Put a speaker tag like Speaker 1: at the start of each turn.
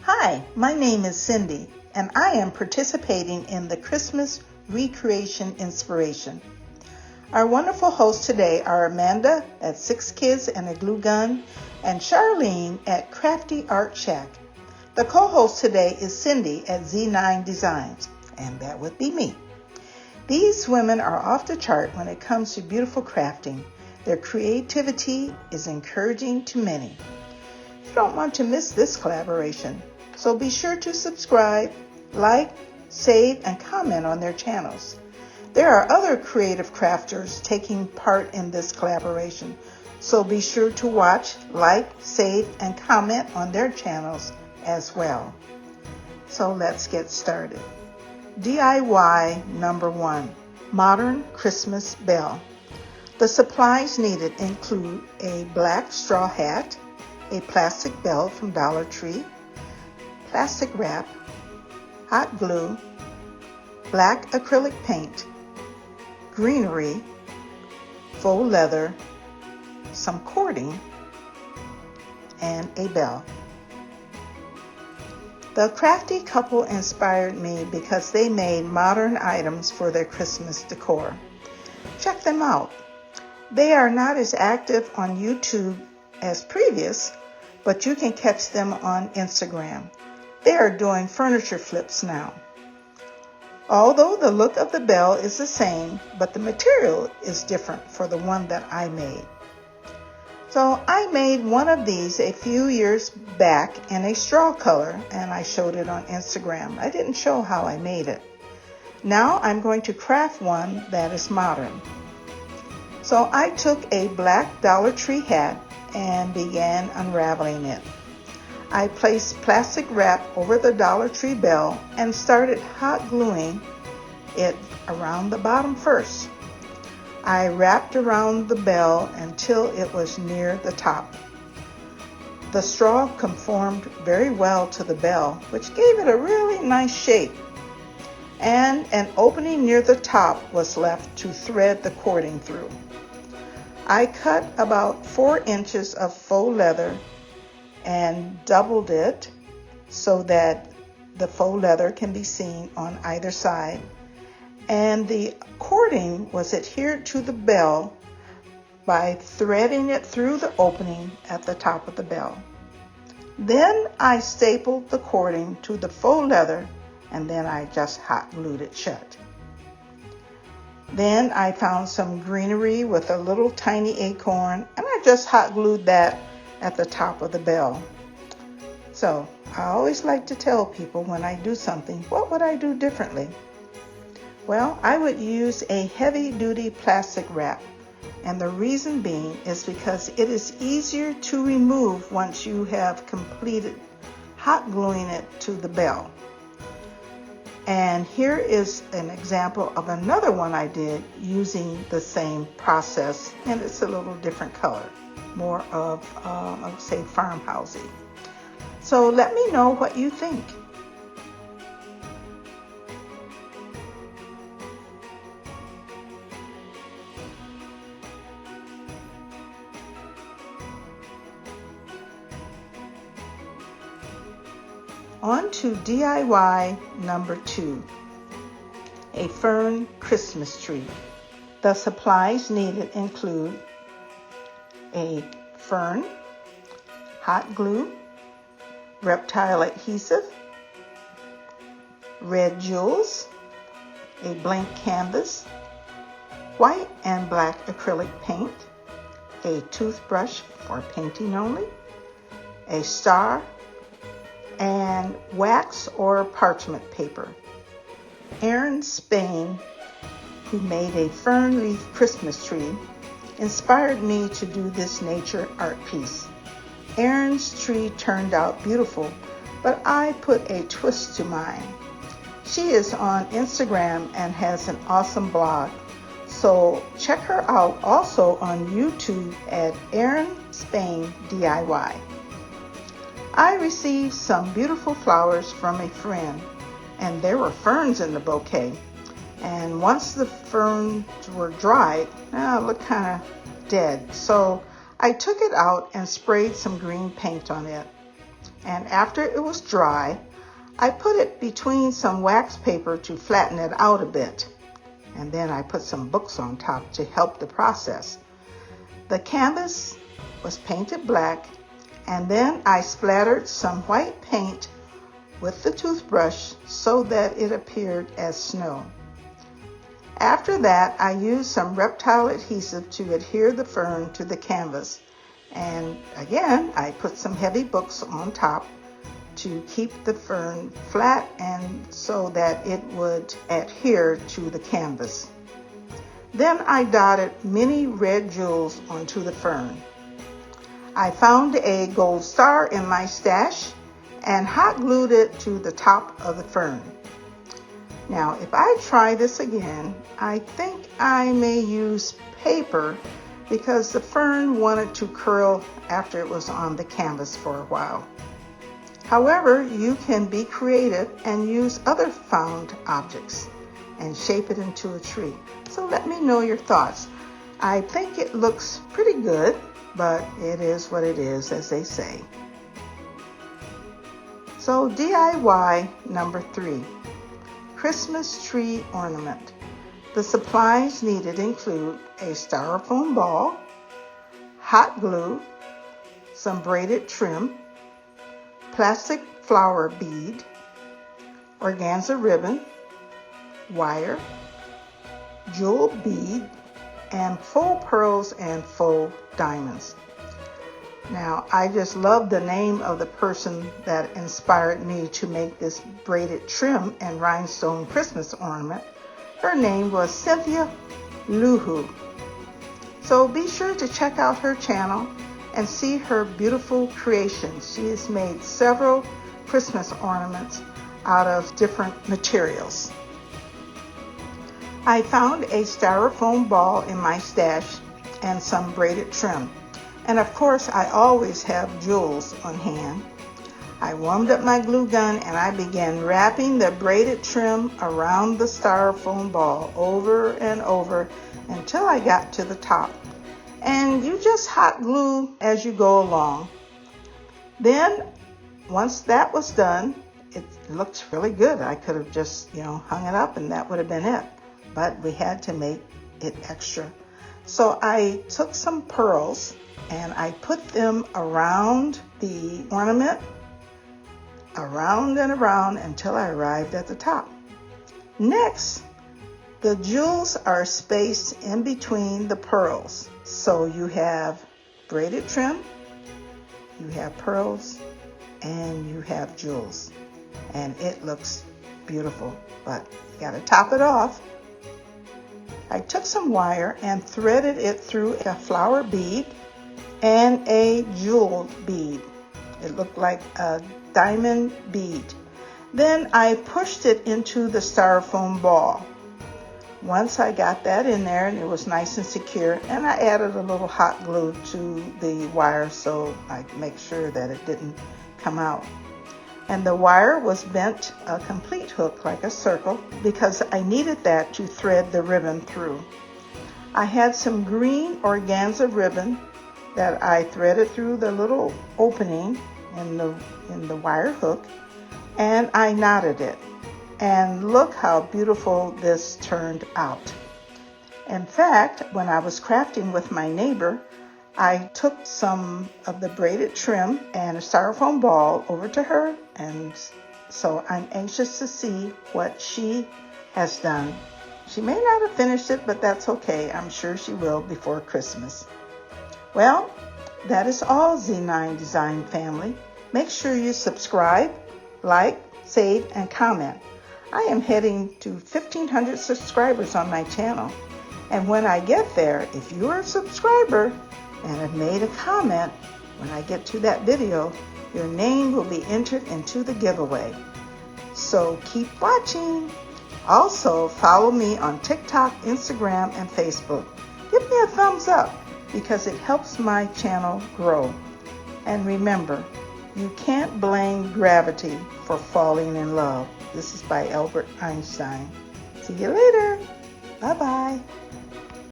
Speaker 1: Hi, my name is Cindy, and I am participating in the Christmas Recreation Inspiration. Our wonderful hosts today are Amanda at 6 Kids and a Glue Gun and Charlene at Crafty Art Shack. The co-host today is Cindy at Z9 Designs, and that would be me. These women are off the chart when it comes to beautiful crafting. Their creativity is encouraging to many. You don't want to miss this collaboration, so be sure to subscribe, like, save, and comment on their channels. There are other creative crafters taking part in this collaboration, so be sure to watch, like, save, and comment on their channels as well. So let's get started. DIY number 1, Modern Christmas Bell. The supplies needed include a black straw hat, a plastic bell from Dollar Tree, plastic wrap, hot glue, black acrylic paint, greenery, faux leather, some cording, and a bell. The crafty couple inspired me because they made modern items for their Christmas decor. Check them out. They are not as active on YouTube as previous, but you can catch them on Instagram. They are doing furniture flips now. Although the look of the bell is the same, but the material is different for the one that I made. So I made one of these a few years back in a straw color, and I showed it on Instagram. I didn't show how I made it. Now I'm going to craft one that is modern. So I took a black Dollar Tree hat and began unraveling it. I placed plastic wrap over the Dollar Tree bell and started hot gluing it around the bottom first. I wrapped around the bell until it was near the top. The straw conformed very well to the bell, which gave it a really nice shape. And an opening near the top was left to thread the cording through. I cut about 4 inches of faux leather and doubled it so that the faux leather can be seen on either side. And the cording was adhered to the bell by threading it through the opening at the top of the bell. Then I stapled the cording to the faux leather, and then I just hot glued it shut. Then I found some greenery with a little tiny acorn, and I just hot glued that at the top of the bell. So I always like to tell people when I do something, what would I do differently? Well, I would use a heavy-duty plastic wrap, and the reason being is because it is easier to remove once you have completed hot gluing it to the bell. And here is an example of another one I did using the same process, and it's a little different color, more of, I would say, farmhousey. So let me know what you think. On to DIY number 2, a Fern Christmas tree. The supplies needed include a fern, hot glue, reptile adhesive, red jewels, a blank canvas, white and black acrylic paint, a toothbrush for painting only, a star, and wax or parchment paper. Aaron Spain, who made a fern leaf Christmas tree, inspired me to do this nature art piece. Aaron's tree turned out beautiful, but I put a twist to mine. She is on Instagram and has an awesome blog, so check her out also on YouTube at Aaron Spain DIY. I received some beautiful flowers from a friend, and there were ferns in the bouquet. And once the ferns were dried, it looked kind of dead. So I took it out and sprayed some green paint on it. and after it was dry, I put it between some wax paper to flatten it out a bit. And then I put some books on top to help the process. The canvas was painted black, and then I splattered some white paint with the toothbrush so that it appeared as snow. After that, I used some reptile adhesive to adhere the fern to the canvas. And again, I put some heavy books on top to keep the fern flat and so that it would adhere to the canvas. Then I dotted many red jewels onto the fern. I found a gold star in my stash and hot glued it to the top of the fern. Now, if I try this again, I think I may use paper because the fern wanted to curl after it was on the canvas for a while. However, you can be creative and use other found objects and shape it into a tree. So let me know your thoughts. I think it looks pretty good, but it is what it is, as they say. So DIY number 3, Christmas tree ornament. The supplies needed include a styrofoam ball, hot glue, some braided trim, plastic flower bead, organza ribbon, wire, jewel bead, and faux pearls and faux diamonds. Now, I just love the name of the person that inspired me to make this braided trim and rhinestone Christmas ornament. Her name was Cynthia Luhu. So be sure to check out her channel and see her beautiful creations. She has made several Christmas ornaments out of different materials. I found a styrofoam ball in my stash and some braided trim. And of course, I always have jewels on hand. I warmed up my glue gun and I began wrapping the braided trim around the styrofoam ball over and over until I got to the top. And you just hot glue as you go along. Then, once that was done, it looked really good. I could have just, hung it up and that would have been it. But we had to make it extra. So I took some pearls and I put them around the ornament, around and around until I arrived at the top. Next, the jewels are spaced in between the pearls. So you have braided trim, you have pearls, and you have jewels. And it looks beautiful, but you gotta top it off. I took some wire and threaded it through a flower bead and a jewel bead. It looked like a diamond bead. Then I pushed it into the styrofoam ball. Once I got that in there and it was nice and secure, and I added a little hot glue to the wire so I could make sure that it didn't come out. And the wire was bent a complete hook like a circle because I needed that to thread the ribbon through. I had some green organza ribbon that I threaded through the little opening in the wire hook, and I knotted it. And look how beautiful this turned out. In fact, when I was crafting with my neighbor, I took some of the braided trim and a styrofoam ball over to her, and so I'm anxious to see what she has done. She may not have finished it, but that's okay. I'm sure she will before Christmas. Well, that is all, Z9 Design family. Make sure you subscribe, like, save, and comment. I am heading to 1,500 subscribers on my channel. And when I get there, if you're a subscriber and have made a comment, when I get to that video, your name will be entered into the giveaway. So keep watching. Also, follow me on TikTok, Instagram, and Facebook. Give me a thumbs up because it helps my channel grow. And remember, you can't blame gravity for falling in love. This is by Albert Einstein. See you later. Bye-bye.